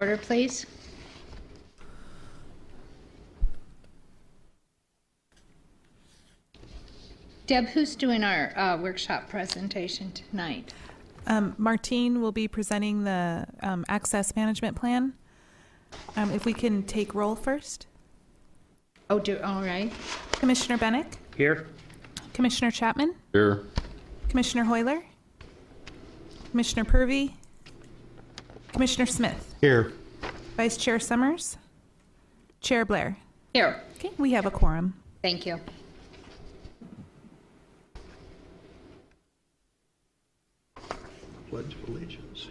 Order, please. Deb, who's doing our workshop presentation tonight? Martine will be presenting the access management plan. If we can take roll first. Oh, all right. Commissioner Bennick? Here. Commissioner Chapman? Here. Commissioner Hoyler? Commissioner Purvey? Commissioner Smith? Here. Vice Chair Summers? Chair Blair? Here. Okay, we have a quorum. Thank you. Pledge of Allegiance.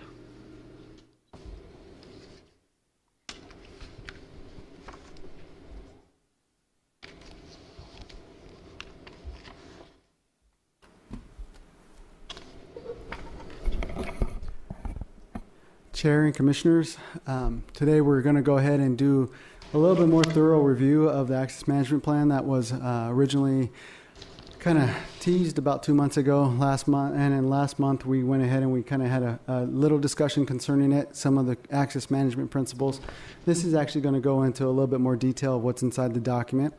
Chair and Commissioners, today we're going to go ahead and do a little bit more thorough review of the Access Management Plan that was originally kind of teased about 2 months ago last month, and then last month we went ahead and we kind of had a little discussion concerning it, some of the access management principles. This is actually going to go into a little bit more detail of what's inside the document.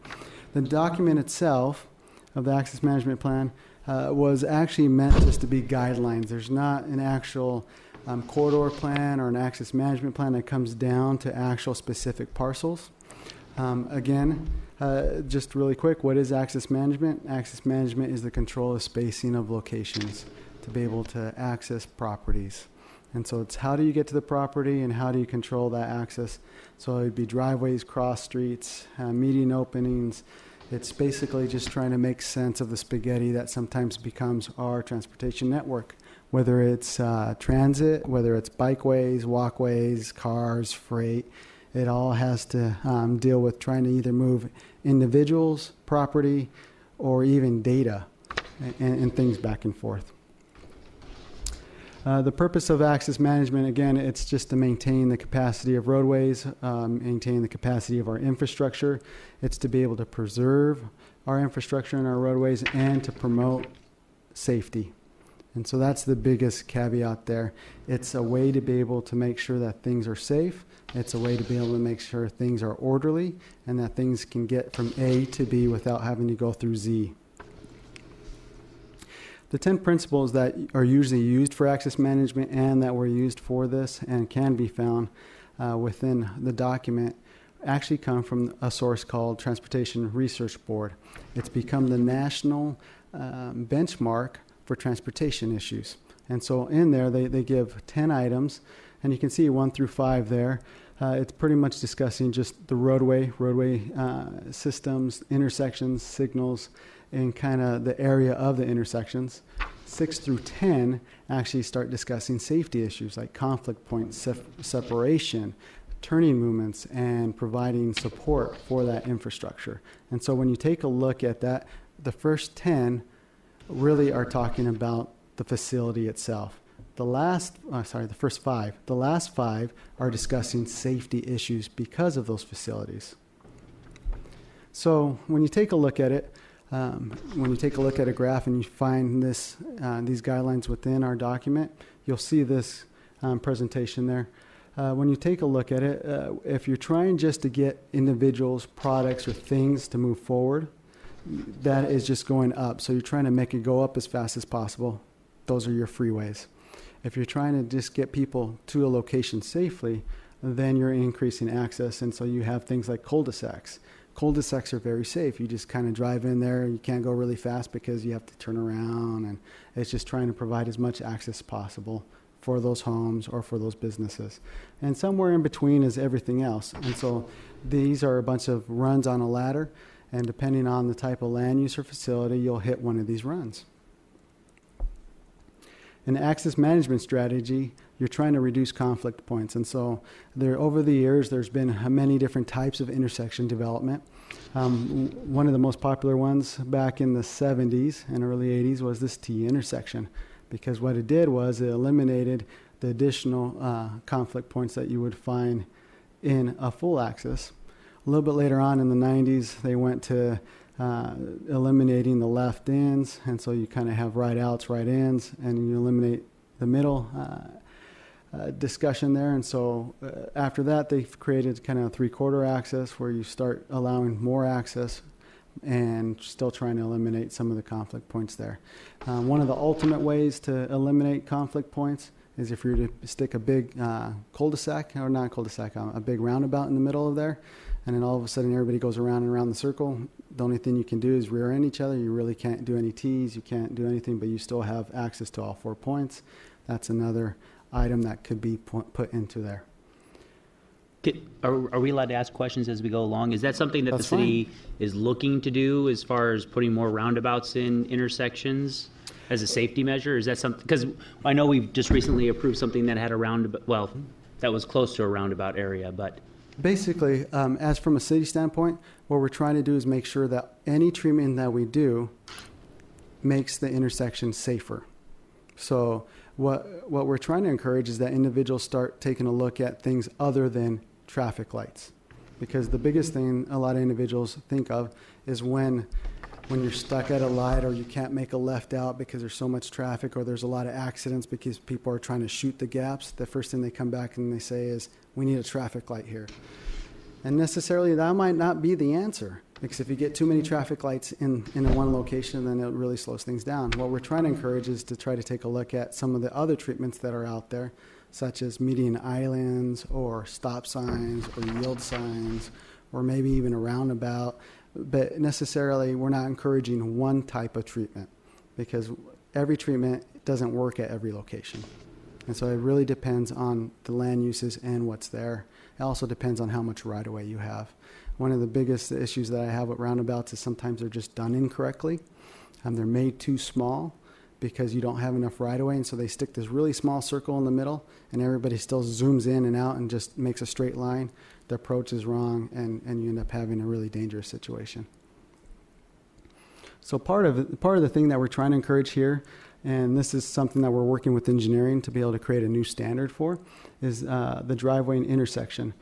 The document itself of the Access Management Plan was actually meant just to be guidelines. There's not an actual corridor plan or an access management plan that comes down to actual specific parcels. Again, just really quick, what is access management? Access management is the control of spacing of locations to be able to access properties. And so it's how do you get to the property and how do you control that access? So it'd be driveways, cross streets, median openings. It's basically just trying to make sense of the spaghetti that sometimes becomes our transportation network, whether it's transit, whether it's bikeways, walkways, cars, freight. It all has to deal with trying to either move individuals, property, or even data and things back and forth. The purpose of access management, again, it's just to maintain the capacity of roadways, maintain the capacity of our infrastructure. It's to be able to preserve our infrastructure and our roadways and to promote safety. And so that's the biggest caveat there. It's a way to be able to make sure that things are safe. It's a way to be able to make sure things are orderly and that things can get from A to B without having to go through Z. The 10 principles that are usually used for access management and that were used for this and can be found within the document actually come from a source called Transportation Research Board. It's become the national benchmark for transportation issues. And so in there, they give 10 items, and you can see 1 through 5 there. It's pretty much discussing just the roadway systems, intersections, signals, and kind of the area of the intersections. 6 through 10 actually start discussing safety issues like conflict points, separation, turning movements, and providing support for that infrastructure. And so when you take a look at that, the first 10 really are talking about the facility itself. The first 5. The last 5 are discussing safety issues because of those facilities. So when you take a look at it, when you take a look at a graph and you find this, these guidelines within our document, you'll see this presentation there. When you take a look at it, if you're trying just to get individuals, products, or things to move forward, that is just going up. So you're trying to make it go up as fast as possible. Those are your freeways. If you're trying to just get people to a location safely, then you're increasing access. And so you have things like cul-de-sacs. Cul-de-sacs are very safe. You just kind of drive in there. You can't go really fast because you have to turn around. And it's just trying to provide as much access as possible for those homes or for those businesses. And somewhere in between is everything else. And so these are a bunch of runs on a ladder. And depending on the type of land use or facility, you'll hit one of these runs. In the access management strategy, you're trying to reduce conflict points. And so over the years, there's been many different types of intersection development. One of the most popular ones back in the 70s and early 80s was this T intersection, because what it did was it eliminated the additional conflict points that you would find in a full access. A little bit later on in the 90s, they went to eliminating the left ends, and so you kind of have right outs, right ends, and you eliminate the middle discussion there. And so after that, they've created kind of a 3/4 access where you start allowing more access and still trying to eliminate some of the conflict points there. One of the ultimate ways to eliminate conflict points is if you're to stick a big cul-de-sac, or not cul-de-sac, a big roundabout in the middle of there, and then all of a sudden everybody goes around and around the circle. The only thing you can do is rear end each other. You really can't do any T's, you can't do anything, but you still have access to all 4 points. That's another item that could be put into there. Are we allowed to ask questions as we go along? Is that something that That's the city is looking to do as far as putting more roundabouts in intersections as a safety measure? Is that something, because I know we've just recently approved something that had a roundabout, well, that was close to a roundabout area, but. Basically, as from a city standpoint, what we're trying to do is make sure that any treatment that we do makes the intersection safer. So what we're trying to encourage is that individuals start taking a look at things other than traffic lights. Because the biggest thing a lot of individuals think of is when you're stuck at a light, or you can't make a left out because there's so much traffic, or there's a lot of accidents because people are trying to shoot the gaps. The first thing they come back and they say is, we need a traffic light here. And necessarily that might not be the answer, because if you get too many traffic lights in one location, then it really slows things down. What we're trying to encourage is to try to take a look at some of the other treatments that are out there, such as median islands or stop signs or yield signs, or maybe even a roundabout. But necessarily we're not encouraging one type of treatment, because every treatment doesn't work at every location. And so it really depends on the land uses and what's there. It also depends on how much right-of-way you have. One of the biggest issues that I have with roundabouts is sometimes they're just done incorrectly. They're made too small because you don't have enough right-of-way, and so they stick this really small circle in the middle, and everybody still zooms in and out and just makes a straight line. The approach is wrong, and you end up having a really dangerous situation. So part of the thing that we're trying to encourage here, and this is something that we're working with engineering to be able to create a new standard for, is the driveway and intersection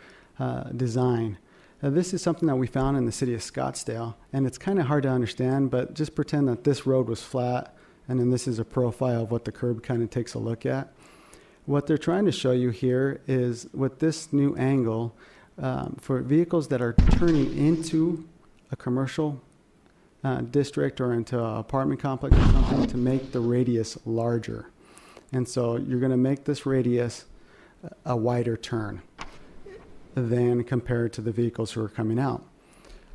design. This is something that we found in the city of Scottsdale, and it's kind of hard to understand, but just pretend that this road was flat, and then this is a profile of what the curb kind of takes a look at. What they're trying to show you here is with this new angle, for vehicles that are turning into a commercial district or into an apartment complex or something, to make the radius larger. And so you're going to make this radius a wider turn than compared to the vehicles who are coming out.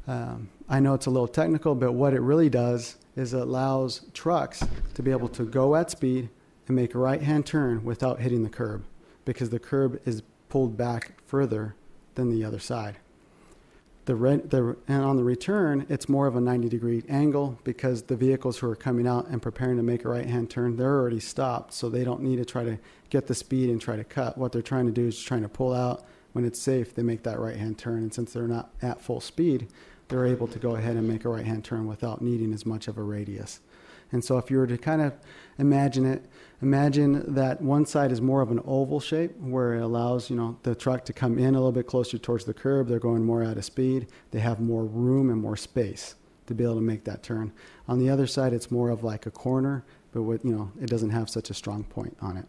I know it's a little technical, but what it really does is it allows trucks to be able to go at speed and make a right-hand turn without hitting the curb, because the curb is pulled back further than the other side. And on the return, it's more of a 90-degree angle, because the vehicles who are coming out and preparing to make a right-hand turn, they're already stopped, so they don't need to try to get the speed and try to cut. What they're trying to do is trying to pull out. When it's safe, they make that right-hand turn, and since they're not at full speed, they're able to go ahead and make a right-hand turn without needing as much of a radius. And so if you were to kind of imagine that one side is more of an oval shape, where it allows, the truck to come in a little bit closer towards the curb. They're going more at a speed. They have more room and more space to be able to make that turn. On the other side, it's more of like a corner, but it doesn't have such a strong point on it.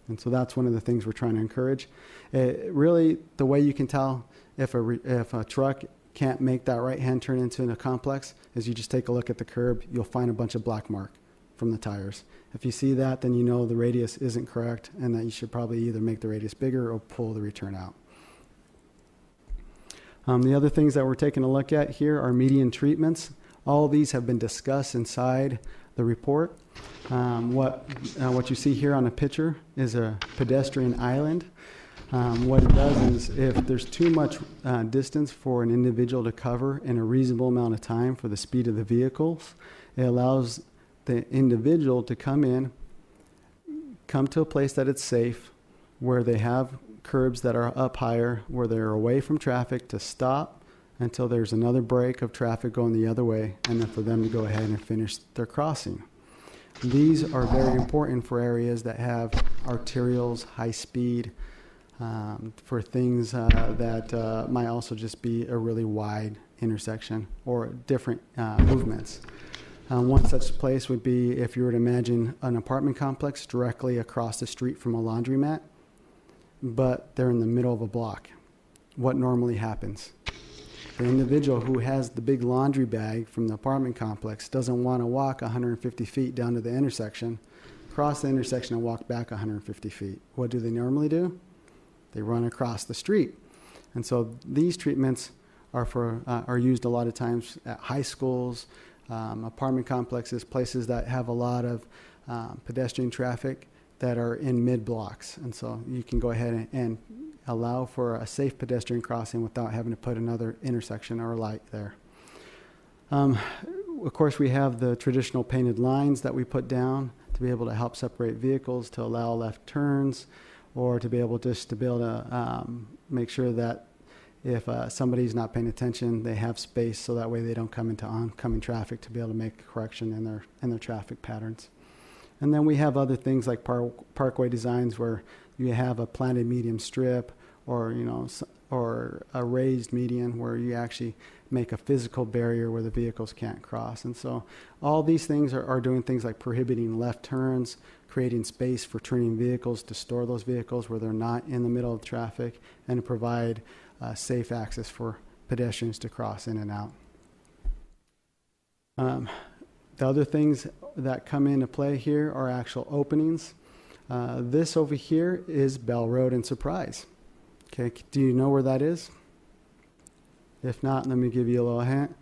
And so that's one of the things we're trying to encourage. Really, the way you can tell if a truck can't make that right-hand turn into a complex is you just take a look at the curb. You'll find a bunch of black mark from the tires. If you see that, then you know the radius isn't correct, and that you should probably either make the radius bigger or pull the return out. The other things that we're taking a look at here are median treatments. All of these have been discussed inside the report. What you see here on a picture is a pedestrian island. What it does is, if there's too much distance for an individual to cover in a reasonable amount of time for the speed of the vehicles, it allows the individual to come to a place that it's safe, where they have curbs that are up higher, where they're away from traffic, to stop until there's another break of traffic going the other way, and then for them to go ahead and finish their crossing. These are very important for areas that have arterials, high speed, for things that might also just be a really wide intersection or different movements. One such place would be if you were to imagine an apartment complex directly across the street from a laundromat. but they're in the middle of a block. What normally happens? The individual who has the big laundry bag from the apartment complex doesn't want to walk 150 feet down to the intersection, cross the intersection, and walk back 150 feet. What do they normally do? They run across the street. And so these treatments are used a lot of times at high schools, apartment complexes, places that have a lot of pedestrian traffic that are in mid-blocks. And so you can go ahead and allow for a safe pedestrian crossing without having to put another intersection or light there. Of course, we have the traditional painted lines that we put down to be able to help separate vehicles, to allow left turns, or to be able to make sure that if somebody's not paying attention, they have space so that way they don't come into oncoming traffic to be able to make a correction in their traffic patterns. And then we have other things like parkway designs where you have a planted medium strip or a raised median where you actually make a physical barrier where the vehicles can't cross. And so all these things are doing things like prohibiting left turns, creating space for turning vehicles to store those vehicles where they're not in the middle of traffic, and to provide safe access for pedestrians to cross in and out. The other things that come into play here are actual openings. This over here is Bell Road and Surprise. Okay, do you know where that is? If not, let me give you a little hint.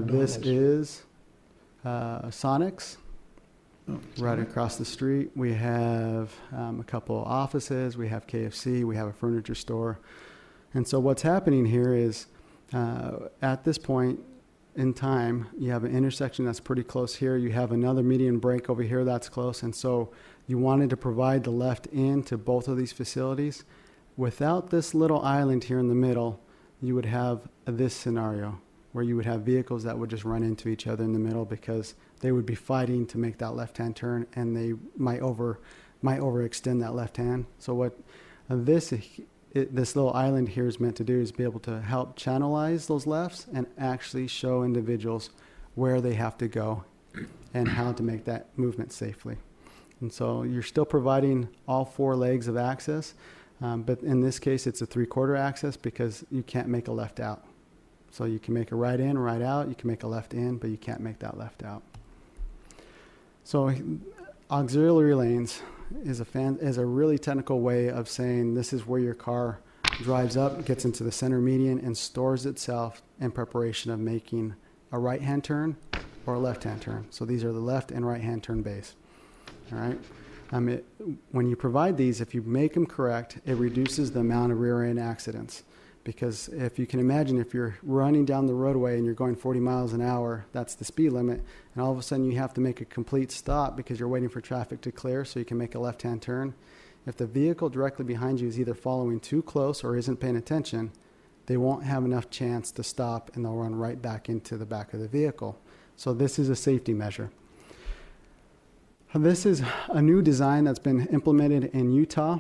This is Sonic's. Right across the street. We have a couple of offices. We have KFC. We have a furniture store. And so what's happening here is at this point in time, you have an intersection that's pretty close here. You have another median break over here that's close. And so you wanted to provide the left in to both of these facilities. Without this little island here in the middle, you would have this scenario where you would have vehicles that would just run into each other in the middle because they would be fighting to make that left-hand turn, and they might overextend that left hand. So what this little island here is meant to do is be able to help channelize those lefts and actually show individuals where they have to go and how to make that movement safely. And so you're still providing all four legs of access, but in this case it's a 3/4 access because you can't make a left out. So you can make a right in, right out, you can make a left in, but you can't make that left out. So auxiliary lanes is a really technical way of saying this is where your car drives up, gets into the center median, and stores itself in preparation of making a right-hand turn or a left-hand turn. So these are the left and right-hand turn bays. All right. When you provide these, if you make them correct, it reduces the amount of rear-end accidents. Because if you can imagine, if you're running down the roadway and you're going 40 miles an hour, that's the speed limit, and all of a sudden you have to make a complete stop because you're waiting for traffic to clear so you can make a left-hand turn. If the vehicle directly behind you is either following too close or isn't paying attention, they won't have enough chance to stop and they'll run right back into the back of the vehicle. So this is a safety measure. This is a new design that's been implemented in Utah.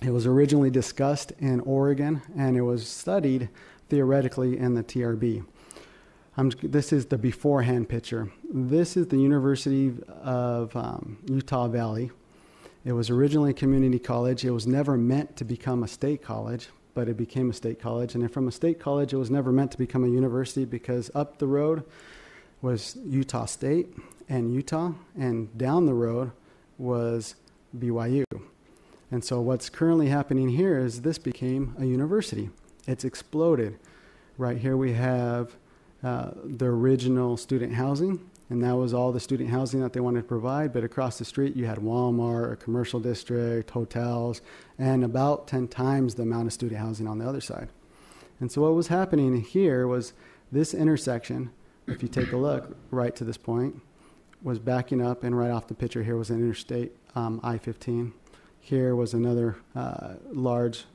It was originally discussed in Oregon, and it was studied theoretically in the TRB. This is the beforehand picture. This is the University of Utah Valley. It was originally a community college. It was never meant to become a state college, but it became a state college. And then from a state college, it was never meant to become a university because up the road was Utah State and Utah, and down the road was BYU. And so what's currently happening here is this became a university. It's exploded. Right here we have the original student housing, and that was all the student housing that they wanted to provide. But across the street you had Walmart, a commercial district, hotels, and about 10 times the amount of student housing on the other side. And so what was happening here was this intersection, if you take a look right to this point, was backing up, and right off the picture here was an interstate I-15. Here was another large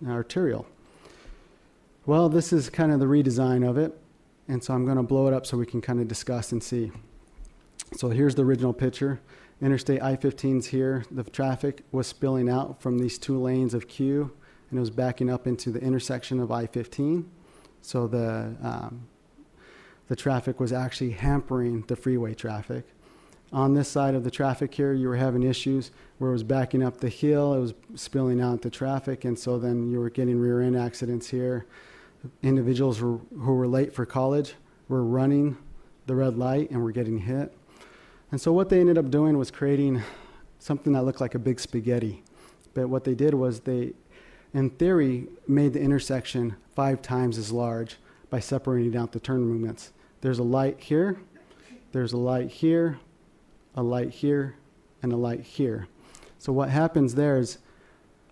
arterial. Well, this is kind of the redesign of it, and so I'm going to blow it up so we can kind of discuss and see. So here's the original picture. Interstate I-15's here. The traffic was spilling out from these two lanes of Q, and it was backing up into the intersection of I-15. So the traffic was actually hampering the freeway traffic. On this side of the traffic here, you were having issues where it was backing up the hill, it was spilling out the traffic, and so then you were getting rear end accidents here. Individuals who were late for college were running the red light and were getting hit. And so what they ended up doing was creating something that looked like a big spaghetti. But what they did was they, in theory, made the intersection 5 times as large by separating out the turn movements. There's a light here, there's a light here, a light here, and a light here. So what happens there is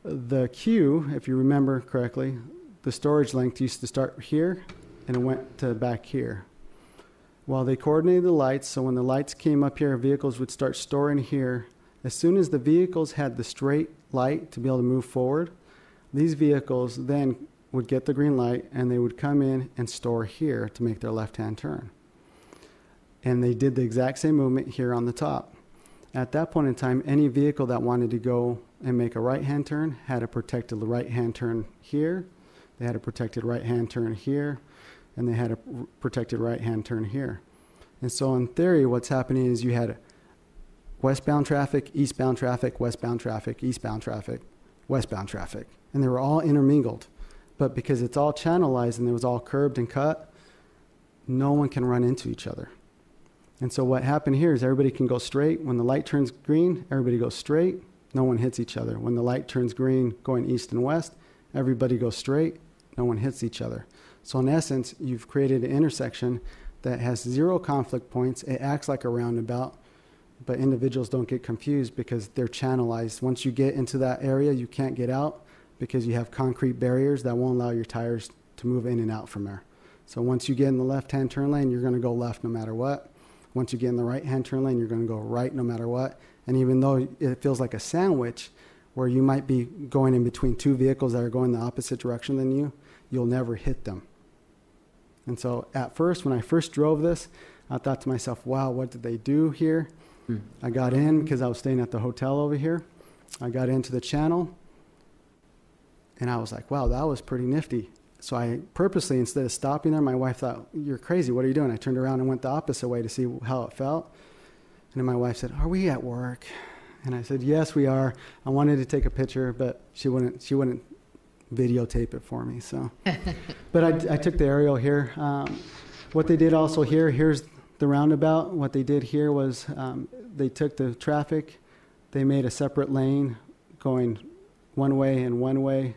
the queue, if you remember correctly, the storage length used to start here and it went to back here. Well, they coordinated the lights, so when the lights came up here, vehicles would start storing here. As soon as the vehicles had the straight light to be able to move forward, these vehicles then would get the green light and they would come in and store here to make their left-hand turn. And they did the exact same movement here on the top. At that point in time, any vehicle that wanted to go and make a right-hand turn had a protected right-hand turn here, they had a protected right-hand turn here, and they had a protected right-hand turn here. And so in theory, what's happening is you had westbound traffic, eastbound traffic, westbound traffic, eastbound traffic, westbound traffic. And they were all intermingled. But because it's all channelized and it was all curbed and cut, no one can run into each other. And so what happened here is everybody can go straight. When the light turns green, everybody goes straight. No one hits each other. When the light turns green going east and west, everybody goes straight. No one hits each other. So in essence, you've created an intersection that has 0 conflict points. It acts like a roundabout, but individuals don't get confused because they're channelized. Once you get into that area, you can't get out because you have concrete barriers that won't allow your tires to move in and out from there. So once you get in the left-hand turn lane, you're going to go left no matter what. Once you get in the right-hand turn lane, you're going to go right no matter what. And even though it feels like a sandwich where you might be going in between 2 vehicles that are going the opposite direction than you, you'll never hit them. And so at first, when I first drove this, I thought to myself, wow, what did they do here? I got in because I was staying at the hotel over here. I got into the channel, and I was like, wow, that was pretty nifty. So I purposely, instead of stopping there, my wife thought, you're crazy, what are you doing? I turned around and went the opposite way to see how it felt. And then my wife said, are we at work? And I said, yes, we are. I wanted to take a picture, but she wouldn't videotape it for me. So, but I took the aerial here. What they did also here, here's the roundabout. What they did here was they took the traffic, they made a separate lane going one way and one way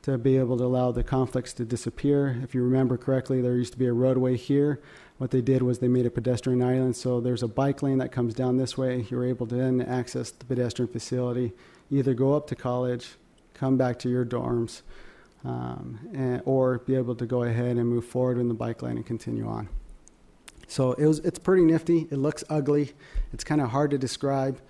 to be able to allow the conflicts to disappear. If you remember correctly, there used to be a roadway here. What they did was they made a pedestrian island, so there's a bike lane that comes down this way. You're able to then access the pedestrian facility, either go up to college, come back to your dorms, or be able to go ahead and move forward in the bike lane and continue on. So it's pretty nifty. It looks ugly. It's kind of hard to describe,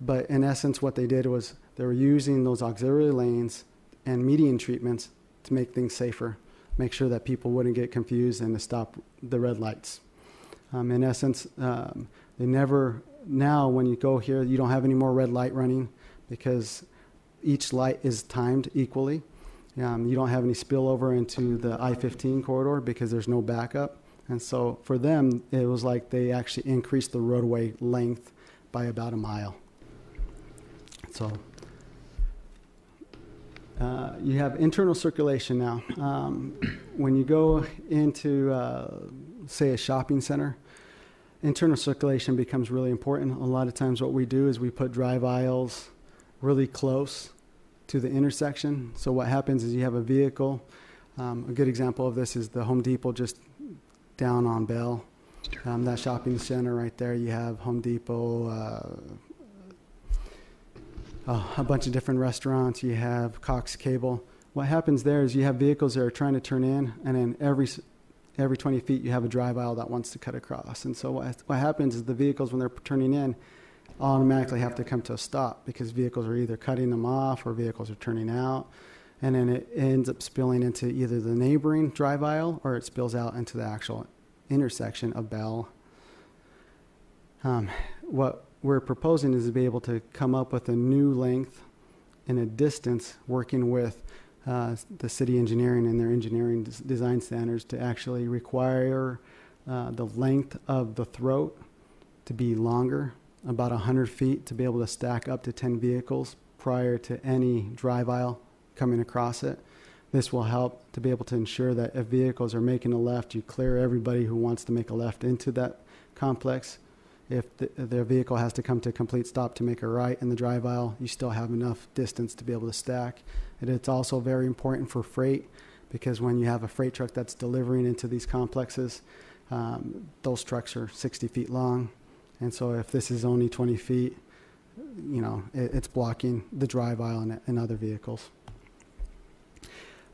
but in essence what they did was they were using those auxiliary lanes and median treatments to make things safer, make sure that people wouldn't get confused and to stop the red lights. In essence, they never, now when you go here, you don't have any more red light running because each light is timed equally. You don't have any spillover into the I-15 corridor because there's no backup. And so for them, it was like they actually increased the roadway length by about a mile. So you have internal circulation now. When you go into, say, a shopping center, internal circulation becomes really important. A lot of times what we do is we put drive aisles really close to the intersection. So what happens is you have a vehicle. A good example of this is the Home Depot just down on Bell. That shopping center right there, you have Home Depot, a bunch of different restaurants. You have Cox Cable. What happens there is you have vehicles that are trying to turn in, and then every 20 feet you have a drive aisle that wants to cut across. And so what happens is the vehicles, when they're turning in, automatically have to come to a stop because vehicles are either cutting them off or vehicles are turning out. And then it ends up spilling into either the neighboring drive aisle or it spills out into the actual intersection of Bell. What we're proposing is to be able to come up with a new length and a distance working with the city engineering and their engineering design standards to actually require the length of the throat to be longer, about 100 feet, to be able to stack up to 10 vehicles prior to any drive aisle coming across it. This will help to be able to ensure that if vehicles are making a left, you clear everybody who wants to make a left into that complex. If their vehicle has to come to a complete stop to make a right in the drive aisle, you still have enough distance to be able to stack. And it's also very important for freight, because when you have a freight truck that's delivering into these complexes, those trucks are 60 feet long. And so if this is only 20 feet, it's blocking the drive aisle and other vehicles.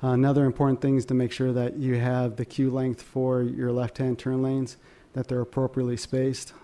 Another important thing is to make sure that you have the queue length for your left-hand turn lanes, that they're appropriately spaced.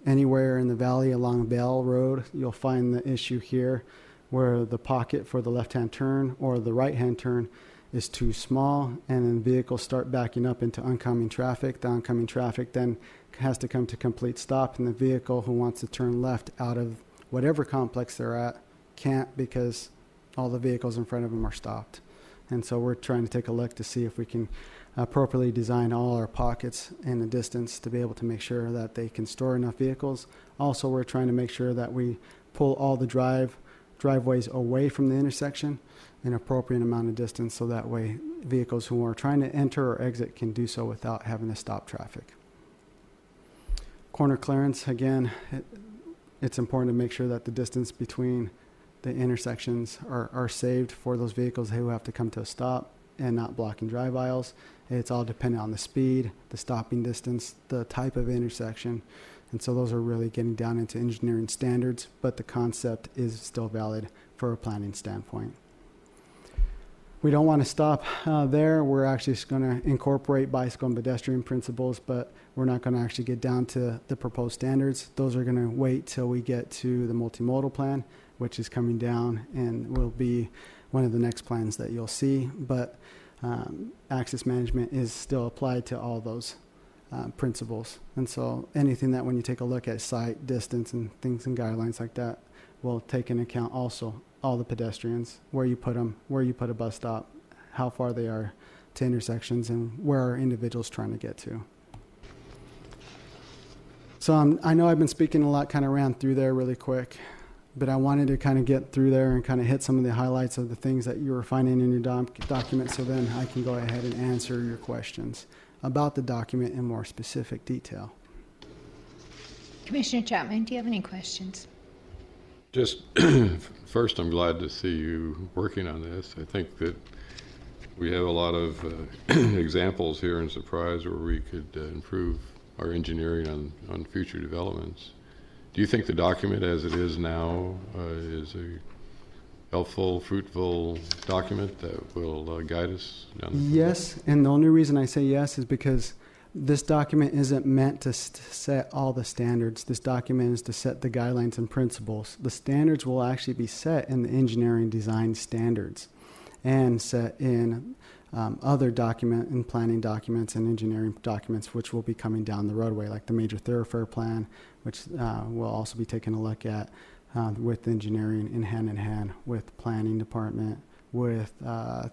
Anywhere in the valley along Bell Road, you'll find the issue here where the pocket for the left-hand turn or the right-hand turn is too small, and then vehicles start backing up into oncoming traffic. The oncoming traffic then has to come to complete stop, and the vehicle who wants to turn left out of whatever complex they're at can't, because all the vehicles in front of them are stopped. And so we're trying to take a look to see if we can appropriately design all our pockets in the distance to be able to make sure that they can store enough vehicles. Also, we're trying to make sure that we pull all the driveways away from the intersection an appropriate amount of distance, so that way vehicles who are trying to enter or exit can do so without having to stop traffic. Corner clearance, again, it's important to make sure that the distance between the intersections are saved for those vehicles who have to come to a stop and not blocking drive aisles. It's all dependent on the speed, the stopping distance, the type of intersection. And so those are really getting down into engineering standards, but the concept is still valid for a planning standpoint. We don't want to stop there. We're actually going to incorporate bicycle and pedestrian principles, but we're not going to actually get down to the proposed standards. Those are going to wait till we get to the multimodal plan, which is coming down and will be one of the next plans that you'll see. But access management is still applied to all those principles. And so anything that when you take a look at site, distance, and things and guidelines like that will take into account also all the pedestrians, where you put them, where you put a bus stop, how far they are to intersections, and where are individuals trying to get to. So I know I've been speaking a lot, kind of ran through there really quick, but I wanted to kind of get through there and kind of hit some of the highlights of the things that you were finding in your document, so then I can go ahead and answer your questions about the document in more specific detail. Commissioner Chapman, do you have any questions? Just first, I'm glad to see you working on this. I think that we have a lot of examples here in Surprise where we could improve our engineering on future developments. Do you think the document as it is now is a helpful, fruitful document that will guide us down the path? Yes, and the only reason I say yes is because this document isn't meant to set all the standards. This document is to set the guidelines and principles. The standards will actually be set in the engineering design standards and set in other document and planning documents and engineering documents, which will be coming down the roadway, like the major thoroughfare plan, which we'll also be taking a look at with engineering in hand with planning department, with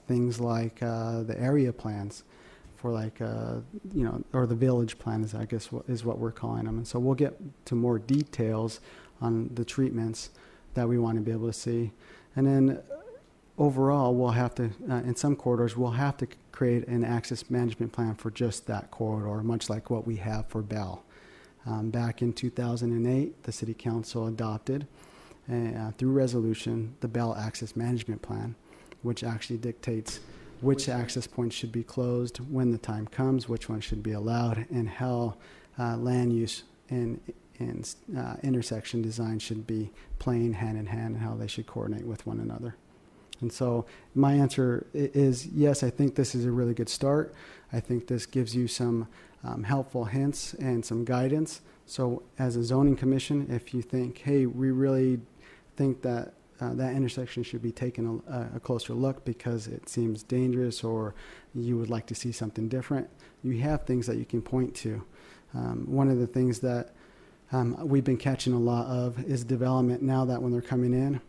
things like the area plans for or the village plan is, I guess, is what we're calling them. And so we'll get to more details on the treatments that we want to be able to see. And then overall, we'll have to, in some corridors, we'll have to create an access management plan for just that corridor, much like what we have for Bell. Back in 2008, the City Council adopted, through resolution, the Bell Access Management Plan, which actually dictates which access points should be closed when the time comes, which ones should be allowed, and how land use and intersection design should be playing hand in hand, and how they should coordinate with one another. And so my answer is yes, I think this is a really good start. I think this gives you some helpful hints and some guidance. So as a zoning commission, if you think, hey, we really think that that intersection should be taken a closer look because it seems dangerous, or you would like to see something different, you have things that you can point to. One of the things that we've been catching a lot of is development now that when they're coming in,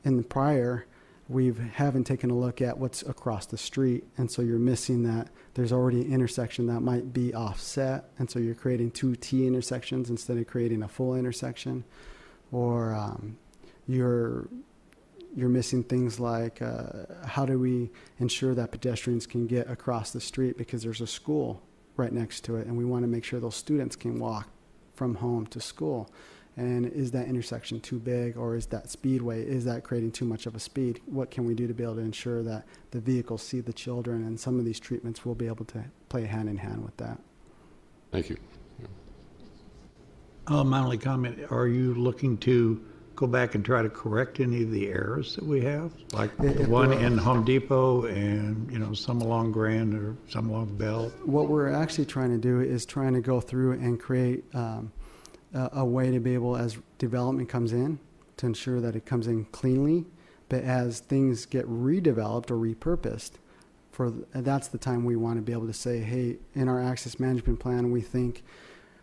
in the prior, we haven't taken a look at what's across the street, and so you're missing that there's already an intersection that might be offset, and so you're creating two T intersections instead of creating a full intersection, or you're missing things like how do we ensure that pedestrians can get across the street because there's a school right next to it, and we want to make sure those students can walk from home to school. And is that intersection too big, or is that speedway, is that creating too much of a speed? What can we do to be able to ensure that the vehicles see the children, and some of these treatments will be able to play hand in hand with that. Thank you. My only comment, are you looking to go back and try to correct any of the errors that we have? Like the one in Home Depot and, some along Grand or some along Bell? What we're actually trying to do is trying to go through and create a way to be able, as development comes in, to ensure that it comes in cleanly, but as things get redeveloped or repurposed, that's the time we want to be able to say, hey, in our access management plan, we think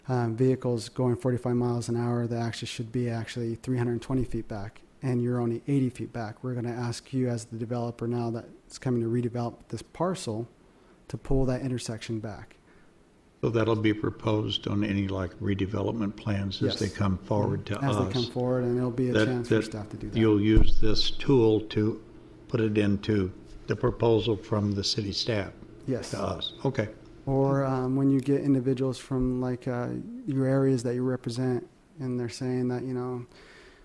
vehicles going 45 miles an hour that actually should be 320 feet back, and you're only 80 feet back. We're going to ask you as the developer now that's coming to redevelop this parcel to pull that intersection back. So that'll be proposed on any redevelopment plans as they come forward to us? As they come forward, and there'll be a chance for staff to do that. You'll use this tool to put it into the proposal from the city staff? Yes. To us? Okay. Or when you get individuals from your areas that you represent, and they're saying that,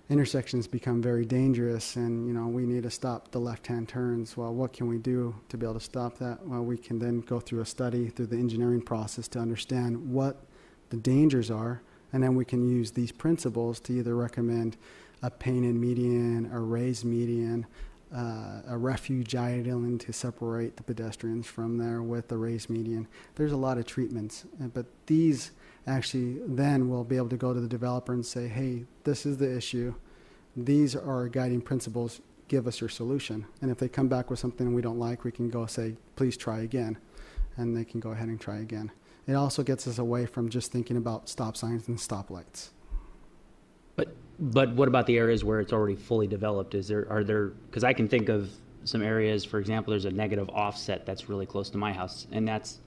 intersections become very dangerous, and, we need to stop the left-hand turns. Well, what can we do to be able to stop that? Well, we can then go through a study through the engineering process to understand what the dangers are, and then we can use these principles to either recommend a painted median, a raised median, a refuge island to separate the pedestrians from there with the raised median. There's a lot of treatments, but these actually then we'll be able to go to the developer and say, hey, this is the issue. These are our guiding principles. Give us your solution. And if they come back with something we don't like, we can go say, please try again. And they can go ahead and try again. It also gets us away from just thinking about stop signs and stoplights. But what about the areas where it's already fully developed? Because I can think of some areas, for example, there's a negative offset that's really close to my house, and that's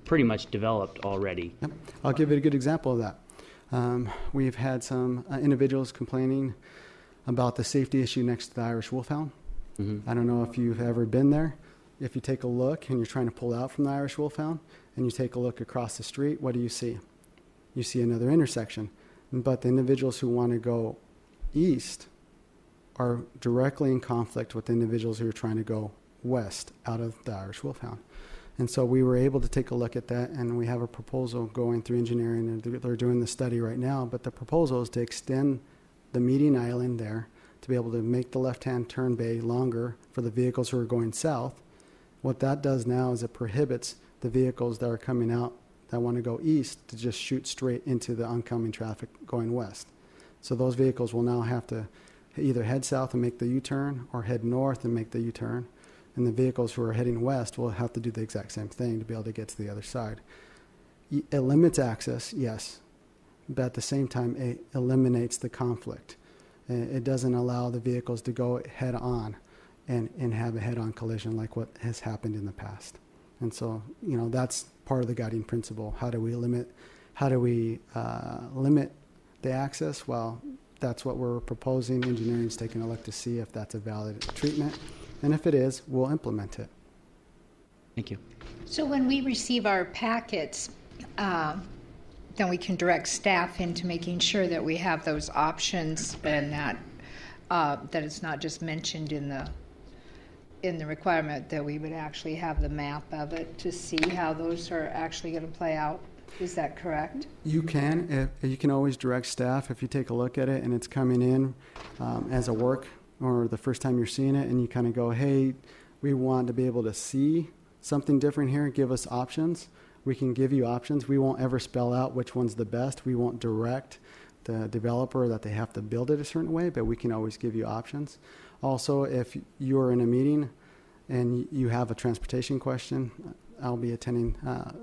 pretty much developed already. Yep. I'll give you a good example of that. We've had some individuals complaining about the safety issue next to the Irish Wolfhound. Mm-hmm. I don't know if you've ever been there. If you take a look and you're trying to pull out from the Irish Wolfhound and you take a look across the street, what do you see? You see another intersection. But the individuals who want to go east are directly in conflict with the individuals who are trying to go west out of the Irish Wolfhound. And so we were able to take a look at that, and we have a proposal going through engineering, and they're doing the study right now, but the proposal is to extend the median island there to be able to make the left-hand turn bay longer for the vehicles who are going south. What that does now is it prohibits the vehicles that are coming out that want to go east to just shoot straight into the oncoming traffic going west. So those vehicles will now have to either head south and make the U-turn or head north and make the U-turn. And the vehicles who are heading west will have to do the exact same thing to be able to get to the other side. It limits access, yes, but at the same time, it eliminates the conflict. It doesn't allow the vehicles to go head on and have a head-on collision like what has happened in the past. And so, that's part of the guiding principle. How do we limit the access? Well, that's what we're proposing. Engineering is taking a look to see if that's a valid treatment. And if it is, we'll implement it. Thank you. So when we receive our packets, then we can direct staff into making sure that we have those options and that it's not just mentioned in the requirement, that we would actually have the map of it to see how those are actually going to play out. Is that correct? You can. You can always direct staff if you take a look at it and it's coming in as a work or the first time you're seeing it, and you kind of go, hey, we want to be able to see something different here. Give us options. We can give you options. We won't ever spell out which one's the best. We won't direct the developer that they have to build it a certain way, but we can always give you options. Also, if you're in a meeting and you have a transportation question, I'll be attending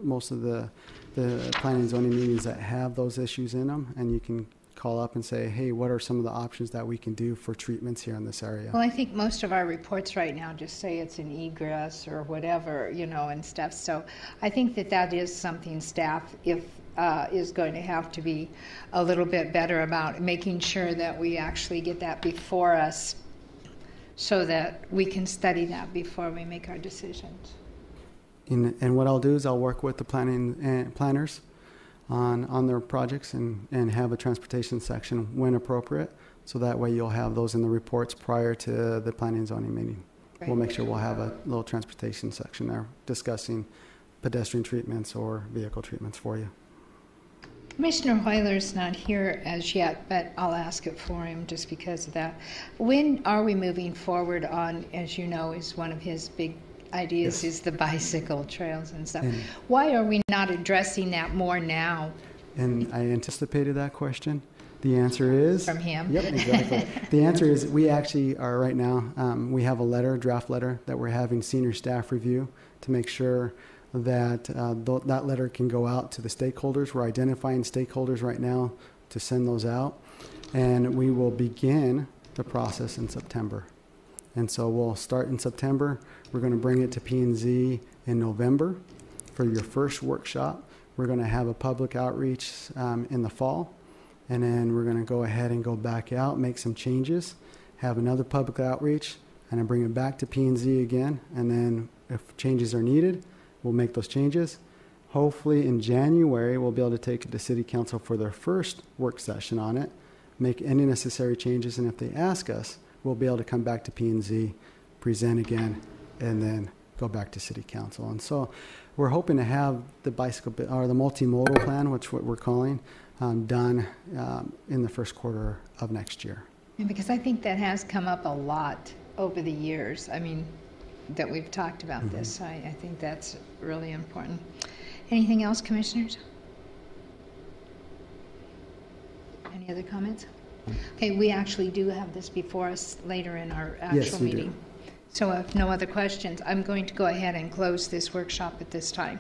most of the planning and zoning meetings that have those issues in them, and you can call up and say, hey, what are some of the options that we can do for treatments here in this area? Well, I think most of our reports right now just say it's an egress or whatever, and stuff. So I think that is something staff is going to have to be a little bit better about making sure that we actually get that before us so that we can study that before we make our decisions. And what I'll do is I'll work with the planners on their projects and have a transportation section when appropriate, so that way you'll have those in the reports prior to the planning and zoning meeting. Right. We'll make sure we'll have a little transportation section there discussing pedestrian treatments or vehicle treatments for you. Commissioner Hoyler's not here as yet, but I'll ask it for him just because of that. When are we moving forward on, as you know, is one of his big ideas is the bicycle trails and stuff. Why are we not addressing that more now? And I anticipated that question. The answer is... From him? Yep, exactly. The answer is we actually are right now, we have a draft letter that we're having senior staff review to make sure that that letter can go out to the stakeholders. We're identifying stakeholders right now to send those out. And we will begin the process in September. And so we'll start in September. We're going to bring it to P&Z in November for your first workshop. We're going to have a public outreach in the fall. And then we're going to go ahead and go back out, make some changes, have another public outreach, and then bring it back to P&Z again. And then if changes are needed, we'll make those changes. Hopefully in January, we'll be able to take it to City Council for their first work session on it, make any necessary changes, and if they ask us, we'll be able to come back to P&Z, present again, and then go back to City Council. And so we're hoping to have the bicycle or the multimodal plan, which what we're calling, done in the first quarter of next year. And because I think that has come up a lot over the years. I mean, that we've talked about this. I think that's really important. Anything else, commissioners? Any other comments? Okay, we actually do have this before us later in our actual we do. meeting. So if no other questions, I'm going to go ahead and close this workshop at this time.